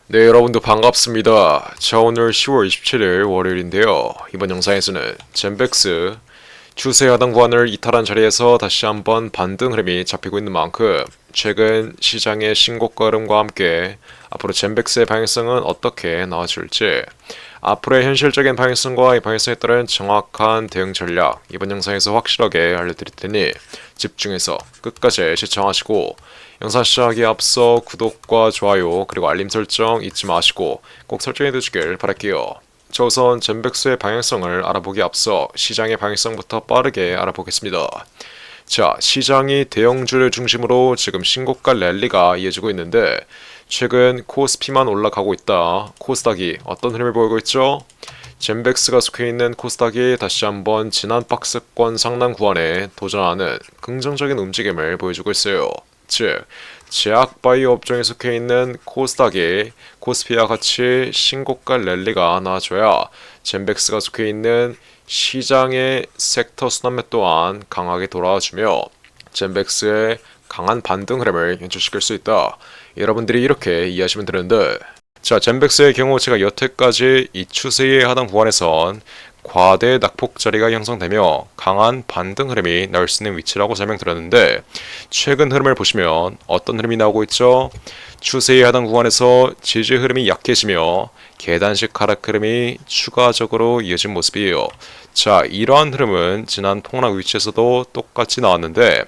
네, 여러분도 반갑습니다. 자, 오늘 10월 27일 월요일인데요. 이번 영상에서는 젠백스 추세 하단 구간을 이탈한 자리에서 다시 한번 반등 흐름이 잡히고 있는 만큼 최근 시장의 신고가 흐름과 함께 앞으로 젠백스의 방향성은 어떻게 나와줄지, 앞으로의 현실적인 방향성과 이 방향성에 따른 정확한 대응 전략, 이번 영상에서 확실하게 알려드릴 테니 집중해서 끝까지 시청하시고, 영상 시작하기에 앞서 구독과 좋아요 그리고 알림 설정 잊지 마시고 꼭 설정해 두시길 바랄게요. 자, 우선 젠백스의 방향성을 알아보기 앞서 시장의 방향성부터 빠르게 알아보겠습니다. 자, 시장이 대형주를 중심으로 지금 신고가 랠리가 이어지고 있는데, 최근 코스피만 올라가고 있다. 코스닥이 어떤 흐름을 보이고 있죠? 젠백스가 속해 있는 코스닥이 다시 한번 지난 박스권 상단 구간에 도전하는 긍정적인 움직임을 보여주고 있어요. 즉, 제약바이오 업종에 속해 있는 코스닥이 코스피와 같이 신고가 랠리가 나와줘야 젠백스가 속해 있는 시장의 섹터 순환매 또한 강하게 돌아와주며 젠백스의 강한 반등 흐름을 연출시킬 수 있다. 여러분들이 이렇게 이해하시면 되는데, 자, 젠백스의 경우 제가 여태까지 이 추세의 하단 구간에선 과대 낙폭 자리가 형성되며 강한 반등 흐름이 나올 수 있는 위치라고 설명드렸는데, 최근 흐름을 보시면 어떤 흐름이 나오고 있죠? 추세의 하단 구간에서 지지 흐름이 약해지며 계단식 하락 흐름이 추가적으로 이어진 모습이에요. 자, 이러한 흐름은 지난 폭락 위치에서도 똑같이 나왔는데,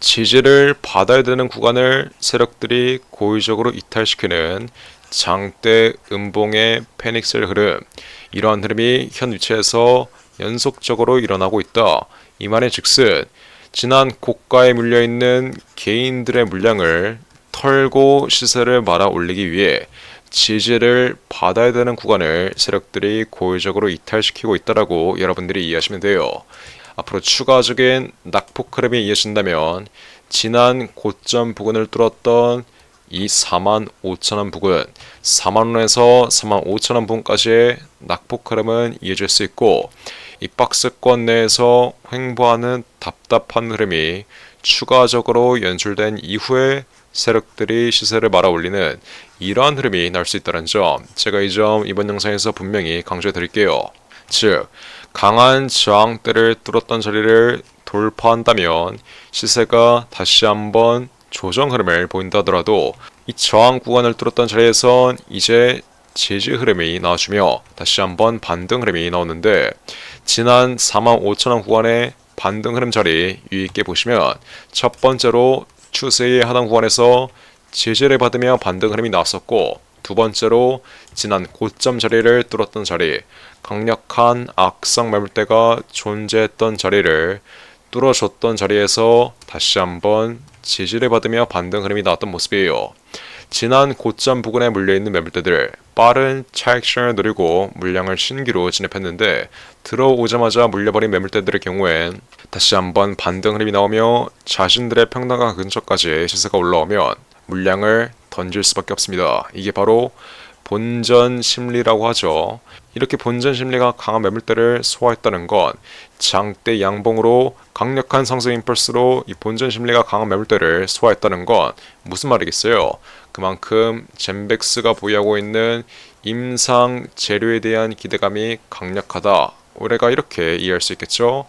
지지를 받아야 되는 구간을 세력들이 고의적으로 이탈시키는 장대 음봉의 패닉셀 흐름, 이러한 흐름이 현 위치에서 연속적으로 일어나고 있다. 이 말의 즉슨 지난 고가에 물려있는 개인들의 물량을 털고 시세를 말아 올리기 위해 지지를 받아야 되는 구간을 세력들이 고의적으로 이탈시키고 있다라고 여러분들이 이해하시면 돼요. 앞으로 추가적인 낙폭 흐름이 이어진다면 지난 고점 부근을 뚫었던 이 45,000원 부근, 4만원에서 45,000원 부근까지의 낙폭 흐름은 이어질 수 있고, 이 박스권 내에서 횡보하는 답답한 흐름이 추가적으로 연출된 이후에 세력들이 시세를 말아 올리는 이러한 흐름이 날 수 있다는 점, 제가 이 점 이번 영상에서 분명히 강조해 드릴게요. 즉, 강한 저항대를 뚫었던 자리를 돌파한다면 시세가 다시 한번 조정 흐름을 보인다 하더라도, 이 저항 구간을 뚫었던 자리에선 이제 지지 흐름이 나와주며 다시 한번 반등 흐름이 나오는데, 지난 45,000원 구간의 반등 흐름 자리 유의있게 보시면 첫 번째로 추세의 하단 구간에서 지지를 받으며 반등 흐름이 나왔었고, 두 번째로 지난 고점 자리를 뚫었던 자리, 강력한 악성 매물대가 존재했던 자리를 뚫어줬던 자리에서 다시 한번 지지를 받으며 반등 흐름이 나왔던 모습이에요. 지난 고점 부근에 물려있는 매물대들 빠른 차익 실현을 노리고 물량을 신규로 진입했는데, 들어오자마자 물려버린 매물대들의 경우엔 다시 한번 반등 흐름이 나오며 자신들의 평단가 근처까지 시세가 올라오면 물량을 던질 수밖에 없습니다. 이게 바로 본전 심리라고 하죠. 이렇게 본전 심리가 강한 매물대를 소화했다는 건 장대 양봉으로 강력한 상승 임펄스로 이 본전 심리가 강한 매물대를 소화했다는 건 무슨 말이겠어요? 그만큼 젠백스가 보유하고 있는 임상 재료에 대한 기대감이 강력하다. 우리가 이렇게 이해할 수 있겠죠?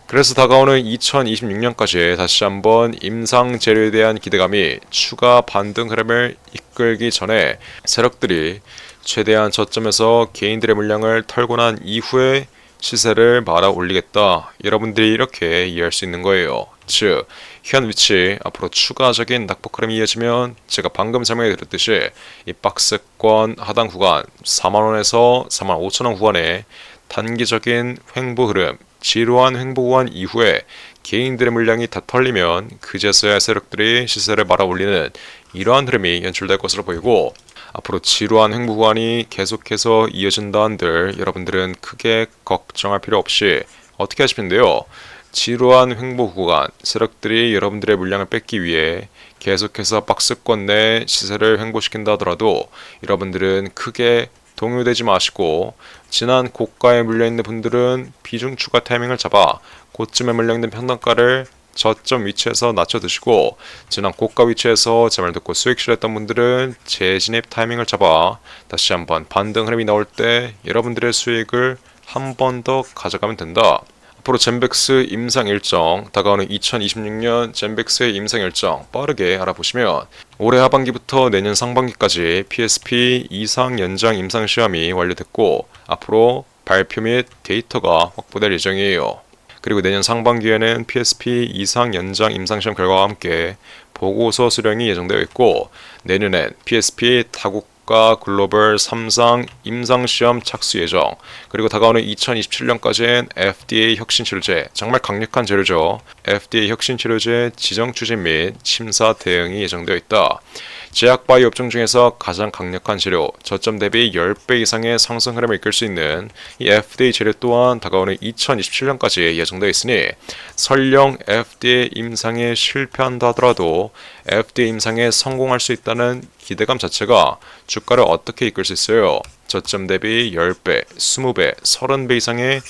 그래서 다가오는 2026년까지 다시 한번 임상 재료에 대한 기대감이 추가 반등 흐름을 이끌기 전에 세력들이 최대한 저점에서 개인들의 물량을 털고 난 이후에 시세를 말아 올리겠다. 여러분들이 이렇게 이해할 수 있는 거예요. 즉, 현 위치 앞으로 추가적인 낙폭 흐름이 이어지면 제가 방금 설명해 드렸듯이 이 박스권 하단 구간 4만원에서 45,000원 구간에 단기적인 횡보 흐름, 지루한 횡보 구간 이후에 개인들의 물량이 다 털리면 그제서야 세력들이 시세를 말아 올리는 이러한 흐름이 연출될 것으로 보이고, 앞으로 지루한 횡보 구간이 계속해서 이어진다 한들 여러분들은 크게 걱정할 필요 없이 어떻게 하시면 돼요? 지루한 횡보 구간, 세력들이 여러분들의 물량을 뺏기 위해 계속해서 박스권 내 시세를 횡보시킨다 하더라도 여러분들은 크게 동요되지 마시고, 지난 고가에 물려있는 분들은 비중 추가 타이밍을 잡아 고점에 물려있는 평단가를 저점 위치에서 낮춰두시고 지난 고가 위치에서 제 말 듣고 수익 실했던 분들은 재진입 타이밍을 잡아 다시 한번 반등 흐름이 나올 때 여러분들의 수익을 한 번 더 가져가면 된다. 앞으로 젠백스 임상 일정, 다가오는 2026년 젠백스의 임상 일정 빠르게 알아보시면 올해 하반기부터 내년 상반기까지 PSP 이상 연장 임상 시험이 완료됐고 앞으로 발표 및 데이터가 확보될 예정이에요. 그리고 내년 상반기에는 PSP 이상 연장 임상시험 결과와 함께 보고서 수령이 예정되어 있고 내년엔 PSP 다국가 글로벌 3상 임상시험 착수 예정, 그리고 다가오는 2027년까지는 FDA 혁신치료제, 정말 강력한 재료죠. FDA 혁신치료제 지정 추진 및 심사 대응이 예정되어 있다. 제약바이오 업종 중에서 가장 강력한 재료, 저점 대비 10배 이상의 상승 흐름을 이끌 수 있는 이 FDA 재료 또한 다가오는 2027년까지 예정되어 있으니 설령 FDA 임상에 실패한다 하더라도 FDA 임상에 성공할 수 있다는 기대감 자체가 주가를 어떻게 이끌 수 있어요? 저점 대비 10배, 20배, 30배 이상의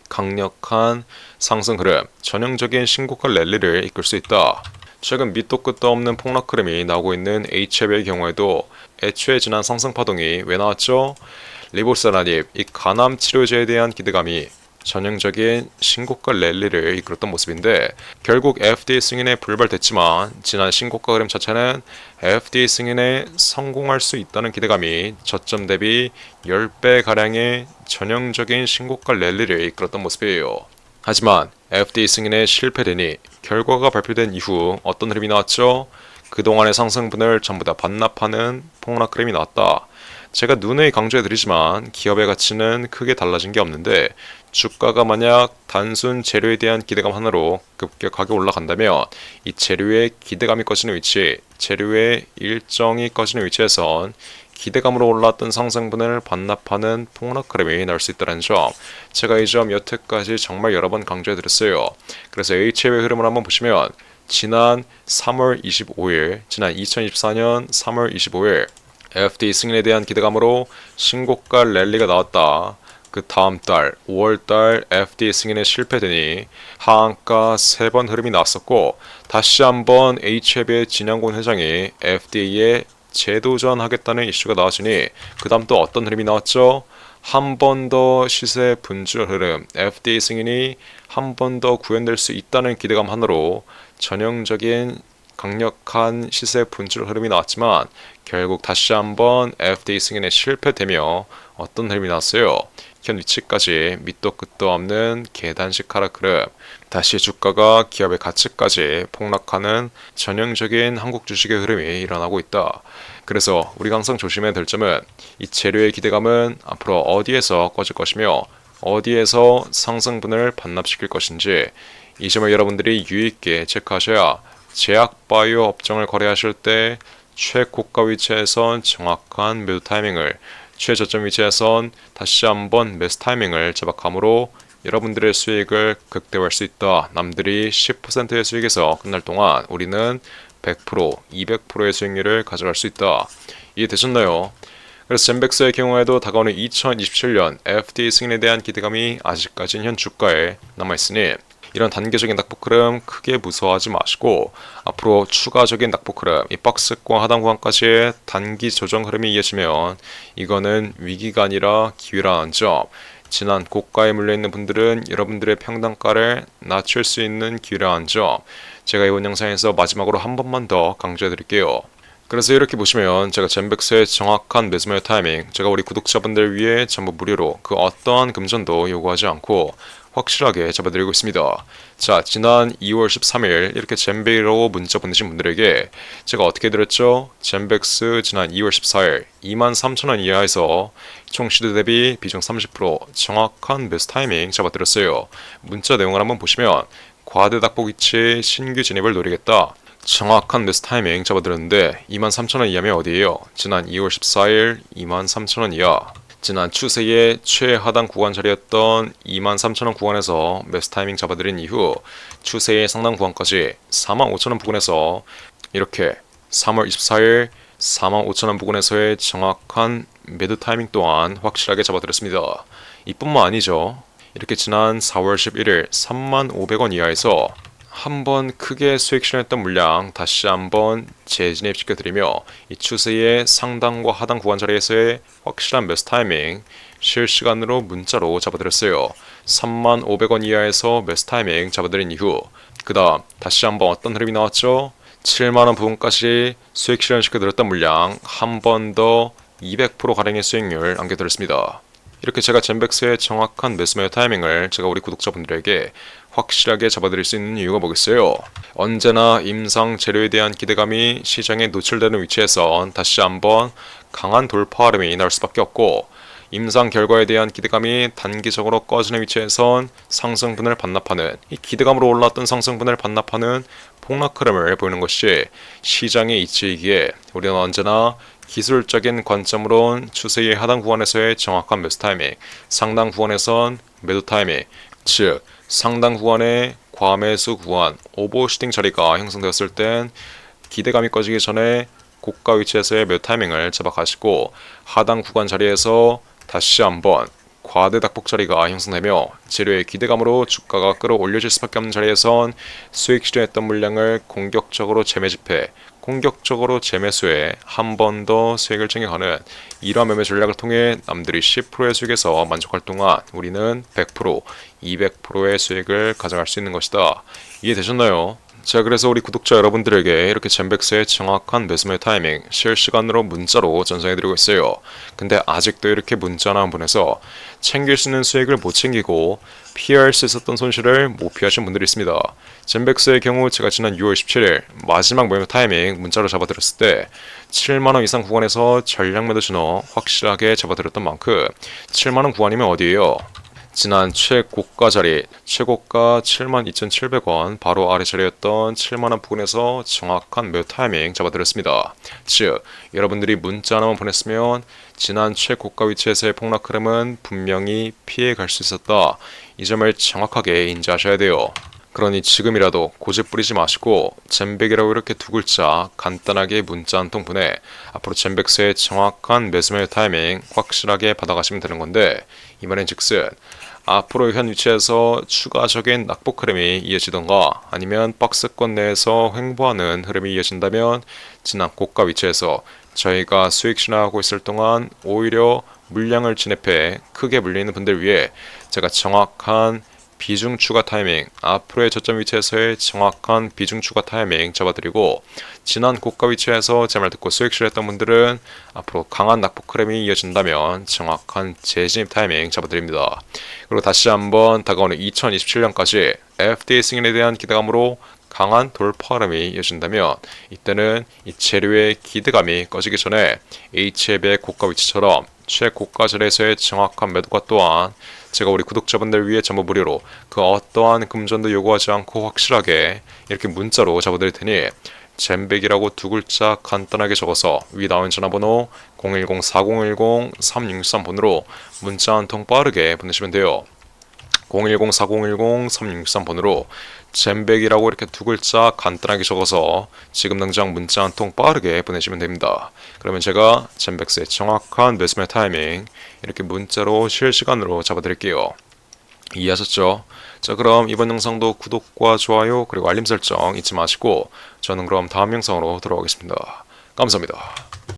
강력한 상승 흐름, 전형적인 신고가 랠리를 이끌 수 있다. 최근 밑도 끝도 없는 폭락 흐름이 나오고 있는 HF의 경우에도 애초에 지난 상승 파동이 왜 나왔죠? 리보세라닙, 이 간암 치료제에 대한 기대감이 전형적인 신고가 랠리를 이끌었던 모습인데 결국 FDA 승인에 불발됐지만 지난 신고가 흐름 자체는 FDA 승인에 성공할 수 있다는 기대감이 저점 대비 10배가량의 전형적인 신고가 랠리를 이끌었던 모습이에요. 하지만 FDA 승인에 실패되니 결과가 발표된 이후 어떤 흐름이 나왔죠? 그동안의 상승분을 전부 다 반납하는 폭락 흐름이 나왔다. 제가 누누이 강조해드리지만 기업의 가치는 크게 달라진 게 없는데 주가가 만약 단순 재료에 대한 기대감 하나로 급격하게 올라간다면 이 재료의 기대감이 꺼지는 위치, 재료의 일정이 꺼지는 위치에선 기대감으로 올라왔던 상승분을 반납하는 폭락 흐름이 나올 수 있다는 점, 제가 이 점 여태까지 정말 여러 번 강조해드렸어요. 그래서 HF의 흐름을 한번 보시면 지난 3월 25일, 지난 2024년 3월 25일 FDA 승인에 대한 기대감으로 신고가 랠리가 나왔다. 그 다음 달 5월달 FDA 승인에 실패되니 하한가 3번 흐름이 나왔었고 다시 한번 HF의 진양곤 회장이 FDA에 재도전하겠다는 이슈가 나와주니 그 다음 또 어떤 흐름이 나왔죠? 한 번 더 시세 분출 흐름, FDA 승인이 한 번 더 구현될 수 있다는 기대감 하나로 전형적인 강력한 시세 분출 흐름이 나왔지만 결국 다시 한번 FDA 승인에 실패되며 어떤 흐름이 나왔어요? 현 위치까지 밑도 끝도 없는 계단식 하락 흐름, 다시 주가가 기업의 가치까지 폭락하는 전형적인 한국 주식의 흐름이 일어나고 있다. 그래서 우리가 항상 조심해야 될 점은 이 재료의 기대감은 앞으로 어디에서 꺼질 것이며 어디에서 상승분을 반납시킬 것인지 이 점을 여러분들이 유의있게 체크하셔야 제약바이오 업종을 거래하실 때 최고가 위치에선 정확한 매도 타이밍을, 최저점 위치에선 다시 한번 매수 타이밍을 잡아감으로 여러분들의 수익을 극대화할 수 있다. 남들이 10%의 수익에서 끝날 동안 우리는 100%, 200%의 수익률을 가져갈 수 있다. 이해되셨나요? 그래서 젠백스의 경우에도 다가오는 2027년 FDA 승인에 대한 기대감이 아직까지는 현 주가에 남아있으니 이런 단계적인 낙폭 흐름 크게 무서워하지 마시고 앞으로 추가적인 낙폭 흐름, 이 박스권 하단 구간까지의 단기 조정 흐름이 이어지면 이거는 위기가 아니라 기회라는 점, 지난 고가에 물려있는 분들은 여러분들의 평단가를 낮출 수 있는 기회라는 점, 제가 이번 영상에서 마지막으로 한 번만 더 강조해드릴게요. 그래서 이렇게 보시면 제가 젠백스의 정확한 매수매도 타이밍, 제가 우리 구독자분들 위해 전부 무료로 그 어떠한 금전도 요구하지 않고 확실하게 잡아드리고 있습니다. 자, 지난 2월 13일 이렇게 젠베이로 문자 보내신 분들에게 제가 어떻게 드렸죠? 젠백스 지난 2월 14일 23,000원 이하에서 총 시드 대비 비중 30% 정확한 매수 타이밍 잡아드렸어요. 문자 내용을 한번 보시면 과대낙폭 위치 신규 진입을 노리겠다. 정확한 매수 타이밍 잡아드렸는데 23,000원 이하면 어디예요? 지난 2월 14일 23,000원 이하. 지난 추세의 최하단 구간 자리였던 23,000원 구간에서 매수 타이밍 잡아드린 이후 추세의 상단 구간까지 45,000원 부근에서 이렇게 3월 24일 45,000원 부근에서의 정확한 매도 타이밍 또한 확실하게 잡아드렸습니다. 이뿐만 아니죠. 이렇게 지난 4월 11일 35,000원 이하에서 한번 크게 수익 실현했던 물량 다시 한번 재진입시켜드리며 이 추세의 상단과 하단 구간 자리에서의 확실한 매수 타이밍 실시간으로 문자로 잡아드렸어요. 35,500원 이하에서 매수 타이밍 잡아드린 이후 그 다음 다시 한번 어떤 흐름이 나왔죠? 7만원 부분까지 수익 실현시켜드렸던 물량 한 번 더 200%가량의 수익률 안겨드렸습니다. 이렇게 제가 젠백스의 정확한 매수 매매 타이밍을 제가 우리 구독자분들에게 확실하게 잡아드릴 수 있는 이유가 뭐겠어요? 언제나 임상 재료에 대한 기대감이 시장에 노출되는 위치에선 다시 한번 강한 돌파 흐름이 나올 수밖에 없고 임상 결과에 대한 기대감이 단기적으로 꺼지는 위치에선 상승분을 반납하는 이 기대감으로 올라왔던 상승분을 반납하는 폭락 흐름을 보이는 것이 시장의 이치이기에 우리는 언제나 기술적인 관점으론 추세의 하단 구간에서의 정확한 매수 타이밍, 상단 구간에선 매도 타이밍, 즉 상단 구간의 과매수 구간, 오버슈팅 자리가 형성되었을 땐 기대감이 꺼지기 전에 고가 위치에서의 매도 타이밍을 잡아 가시고 하단 구간 자리에서 다시 한번 과대 낙폭 자리가 형성되며 재료의 기대감으로 주가가 끌어올려질 수밖에 없는 자리에선 수익 실현했던 물량을 공격적으로 재매집해 공격적으로 재매수해 한 번 더 수익을 챙겨가는 이러한 매매 전략을 통해 남들이 10%의 수익에서 만족할 동안 우리는 100%, 200%의 수익을 가져갈 수 있는 것이다. 이해되셨나요? 자, 그래서 우리 구독자 여러분들에게 이렇게 젠백스의 정확한 매수매 타이밍 실시간으로 문자로 전송해드리고 있어요. 근데 아직도 이렇게 문자나 한 번에서 챙길 수 있는 수익을 못 챙기고 피할 수 있었던 손실을 못 피하신 분들이 있습니다. 젠백스의 경우 제가 지난 6월 17일 마지막 매매 타이밍 문자로 잡아드렸을 때 7만원 이상 구간에서 전략 매도 신호 확실하게 잡아드렸던 만큼 7만원 구간이면 어디예요? 지난 최고가 자리, 최고가 72,700원 바로 아래 자리였던 7만원 부근에서 정확한 매도 타이밍 잡아드렸습니다. 즉, 여러분들이 문자 하나만 보냈으면 지난 최고가 위치에서의 폭락 흐름은 분명히 피해갈 수 있었다. 이 점을 정확하게 인지하셔야 돼요. 그러니 지금이라도 고집 부리지 마시고 젠백이라고 이렇게 두 글자 간단하게 문자 한 통 보내 앞으로 젠백스의 정확한 매수 매매 타이밍 확실하게 받아가시면 되는 건데 이 말은 즉슨 앞으로 현 위치에서 추가적인 낙폭 흐름이 이어지던가 아니면 박스권 내에서 횡보하는 흐름이 이어진다면 지난 고가 위치에서 저희가 수익 실현하고 있을 동안 오히려 물량을 진입해 크게 물리는 분들 위해 제가 정확한 비중 추가 타이밍, 앞으로의 저점 위치에서의 정확한 비중 추가 타이밍 잡아드리고 지난 고가 위치에서 제 말 듣고 수익 실현했던 분들은 앞으로 강한 낙폭 흐름이 이어진다면 정확한 재진입 타이밍 잡아드립니다. 그리고 다시 한번 다가오는 2027년까지 FDA 승인에 대한 기대감으로 강한 돌파 흐름이 이어진다면 이때는 이 재료의 기대감이 꺼지기 전에 HF의 고가 위치처럼 최고가 자리에서의 정확한 매도가 또한 제가 우리 구독자분들 위해 전부 무료로 그 어떠한 금전도 요구하지 않고 확실하게 이렇게 문자로 잡아드릴 테니 젠백이라고 두 글자 간단하게 적어서 위 나온 전화번호 010-4010-3663번으로 문자 한 통 빠르게 보내시면 돼요. 010-4010-3663번으로 젠백이라고 이렇게 두 글자 간단하게 적어서 지금 당장 문자 한 통 빠르게 보내시면 됩니다. 그러면 제가 젠백스의 정확한 매수매 타이밍 이렇게 문자로 실시간으로 잡아드릴게요. 이해하셨죠? 자, 그럼 이번 영상도 구독과 좋아요 그리고 알림 설정 잊지 마시고 저는 그럼 다음 영상으로 돌아오겠습니다. 감사합니다.